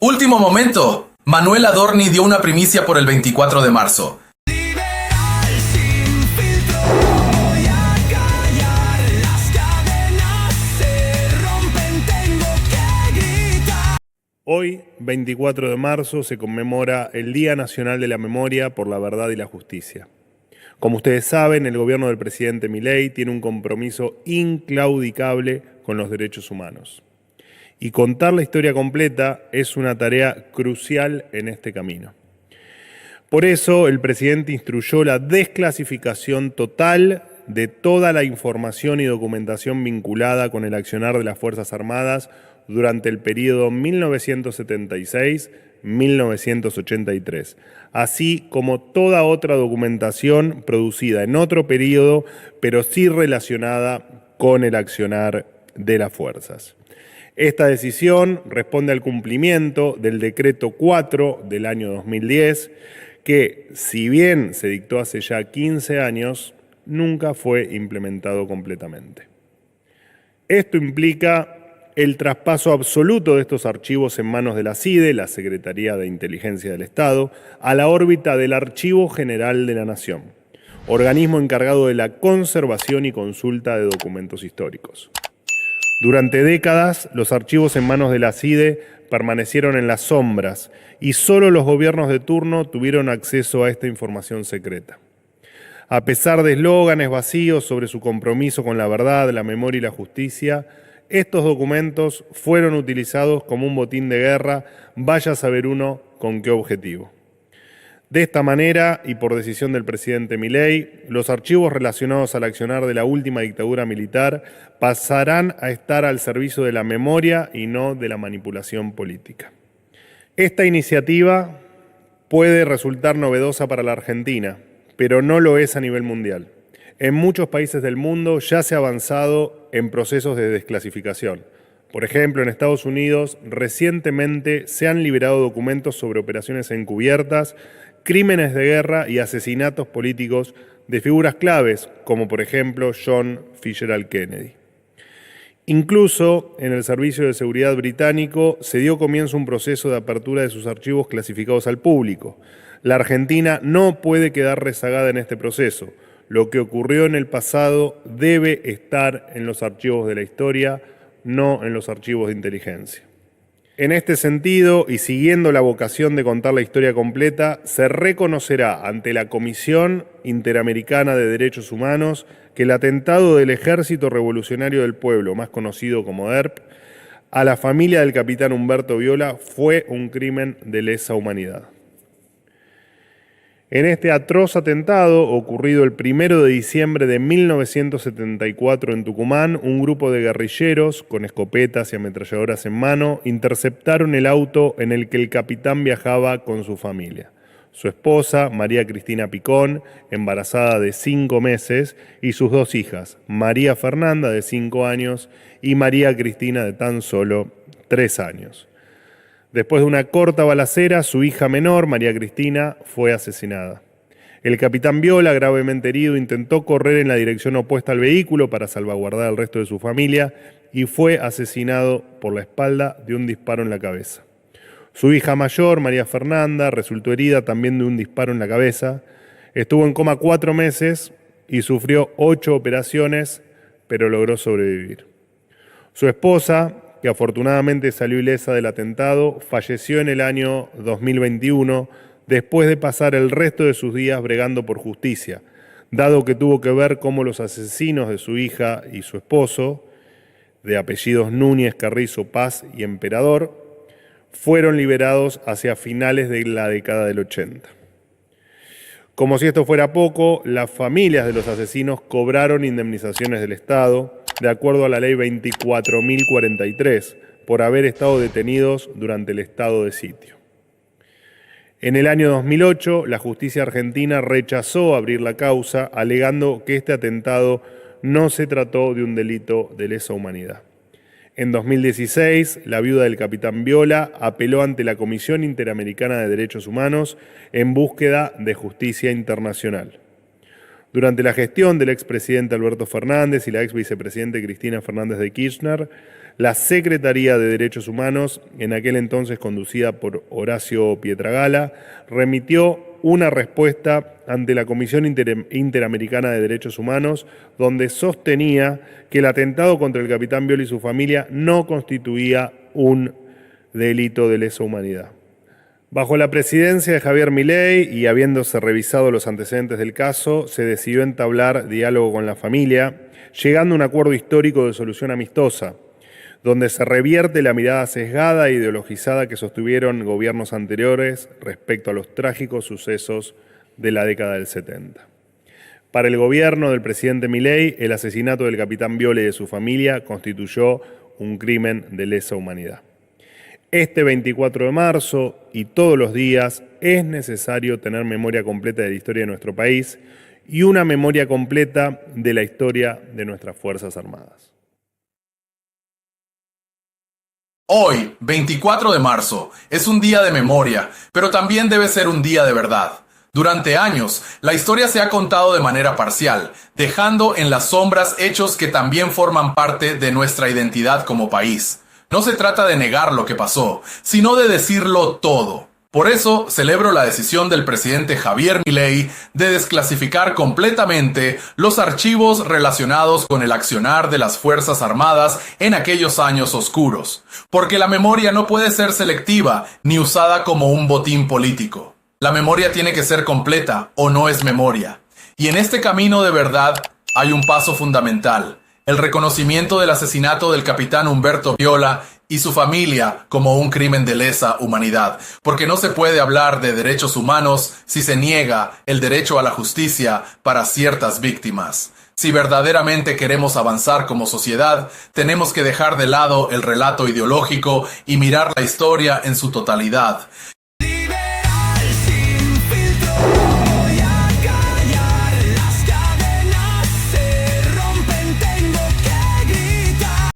Último momento. Manuel Adorni dio una primicia por el 24 de marzo. Hoy, 24 de marzo, se conmemora el Día Nacional de la Memoria por la Verdad y la Justicia. Como ustedes saben, el gobierno del presidente Milei tiene un compromiso inclaudicable con los derechos humanos. Y contar la historia completa es una tarea crucial en este camino. Por eso, el presidente instruyó la desclasificación total de toda la información y documentación vinculada con el accionar de las Fuerzas Armadas durante el periodo 1976-1983, así como toda otra documentación producida en otro periodo, pero sí relacionada con el accionar de las fuerzas. Esta decisión responde al cumplimiento del Decreto 4 del año 2010, que, si bien se dictó hace ya 15 años, nunca fue implementado completamente. Esto implica el traspaso absoluto de estos archivos en manos de la CIDE, la Secretaría de Inteligencia del Estado, a la órbita del Archivo General de la Nación, organismo encargado de la conservación y consulta de documentos históricos. Durante décadas, los archivos en manos de la CIDE permanecieron en las sombras y solo los gobiernos de turno tuvieron acceso a esta información secreta. A pesar de eslóganes vacíos sobre su compromiso con la verdad, la memoria y la justicia, estos documentos fueron utilizados como un botín de guerra, vaya a saber uno con qué objetivo. De esta manera, y por decisión del presidente Milei, los archivos relacionados al accionar de la última dictadura militar pasarán a estar al servicio de la memoria y no de la manipulación política. Esta iniciativa puede resultar novedosa para la Argentina, pero no lo es a nivel mundial. En muchos países del mundo ya se ha avanzado en procesos de desclasificación. Por ejemplo, en Estados Unidos recientemente se han liberado documentos sobre operaciones encubiertas, crímenes de guerra y asesinatos políticos de figuras claves, como por ejemplo John Fitzgerald Kennedy. Incluso en el Servicio de Seguridad británico se dio comienzo a un proceso de apertura de sus archivos clasificados al público. La Argentina no puede quedar rezagada en este proceso. Lo que ocurrió en el pasado debe estar en los archivos de la historia, no en los archivos de inteligencia. En este sentido, y siguiendo la vocación de contar la historia completa, se reconocerá ante la Comisión Interamericana de Derechos Humanos que el atentado del Ejército Revolucionario del Pueblo, más conocido como ERP, a la familia del capitán Humberto Viola fue un crimen de lesa humanidad. En este atroz atentado, ocurrido el 1 de diciembre de 1974 en Tucumán, un grupo de guerrilleros, con escopetas y ametralladoras en mano, interceptaron el auto en el que el capitán viajaba con su familia. Su esposa, María Cristina Picón, embarazada de 5 meses, y sus 2 hijas, María Fernanda, de 5 años, y María Cristina, de tan solo 3 años. Después de una corta balacera, su hija menor, María Cristina, fue asesinada. El capitán Viola, gravemente herido, intentó correr en la dirección opuesta al vehículo para salvaguardar al resto de su familia y fue asesinado por la espalda de un disparo en la cabeza. Su hija mayor, María Fernanda, resultó herida también de un disparo en la cabeza. Estuvo en coma 4 meses y sufrió 8 operaciones, pero logró sobrevivir. Su esposa, que afortunadamente salió ilesa del atentado, falleció en el año 2021 después de pasar el resto de sus días bregando por justicia, dado que tuvo que ver cómo los asesinos de su hija y su esposo, de apellidos Núñez, Carrizo, Paz y Emperador, fueron liberados hacia finales de la década del 80. Como si esto fuera poco, las familias de los asesinos cobraron indemnizaciones del Estado, de acuerdo a la ley 24.043, por haber estado detenidos durante el estado de sitio. En el año 2008, la justicia argentina rechazó abrir la causa, alegando que este atentado no se trató de un delito de lesa humanidad. En 2016, la viuda del capitán Viola apeló ante la Comisión Interamericana de Derechos Humanos en búsqueda de justicia internacional. Durante la gestión del expresidente Alberto Fernández y la exvicepresidente Cristina Fernández de Kirchner, La Secretaría de Derechos Humanos, en aquel entonces conducida por Horacio Pietragala, remitió una respuesta ante la Comisión Interamericana de Derechos Humanos, donde sostenía que el atentado contra el capitán Violo y su familia no constituía un delito de lesa humanidad. Bajo la presidencia de Javier Milei y habiéndose revisado los antecedentes del caso, se decidió entablar diálogo con la familia, llegando a un acuerdo histórico de solución amistosa, donde se revierte la mirada sesgada e ideologizada que sostuvieron gobiernos anteriores respecto a los trágicos sucesos de la década del 70. Para el gobierno del presidente Milei, el asesinato del capitán Violo y de su familia constituyó un crimen de lesa humanidad. Este 24 de marzo y todos los días es necesario tener memoria completa de la historia de nuestro país y una memoria completa de la historia de nuestras Fuerzas Armadas. Hoy, 24 de marzo, es un día de memoria, pero también debe ser un día de verdad. Durante años, la historia se ha contado de manera parcial, dejando en las sombras hechos que también forman parte de nuestra identidad como país. No se trata de negar lo que pasó, sino de decirlo todo. Por eso, celebro la decisión del presidente Javier Milei de desclasificar completamente los archivos relacionados con el accionar de las Fuerzas Armadas en aquellos años oscuros, porque la memoria no puede ser selectiva ni usada como un botín político. La memoria tiene que ser completa o no es memoria. Y en este camino de verdad hay un paso fundamental: el reconocimiento del asesinato del capitán Humberto Viola y su familia como un crimen de lesa humanidad, porque no se puede hablar de derechos humanos si se niega el derecho a la justicia para ciertas víctimas. Si verdaderamente queremos avanzar como sociedad, tenemos que dejar de lado el relato ideológico y mirar la historia en su totalidad.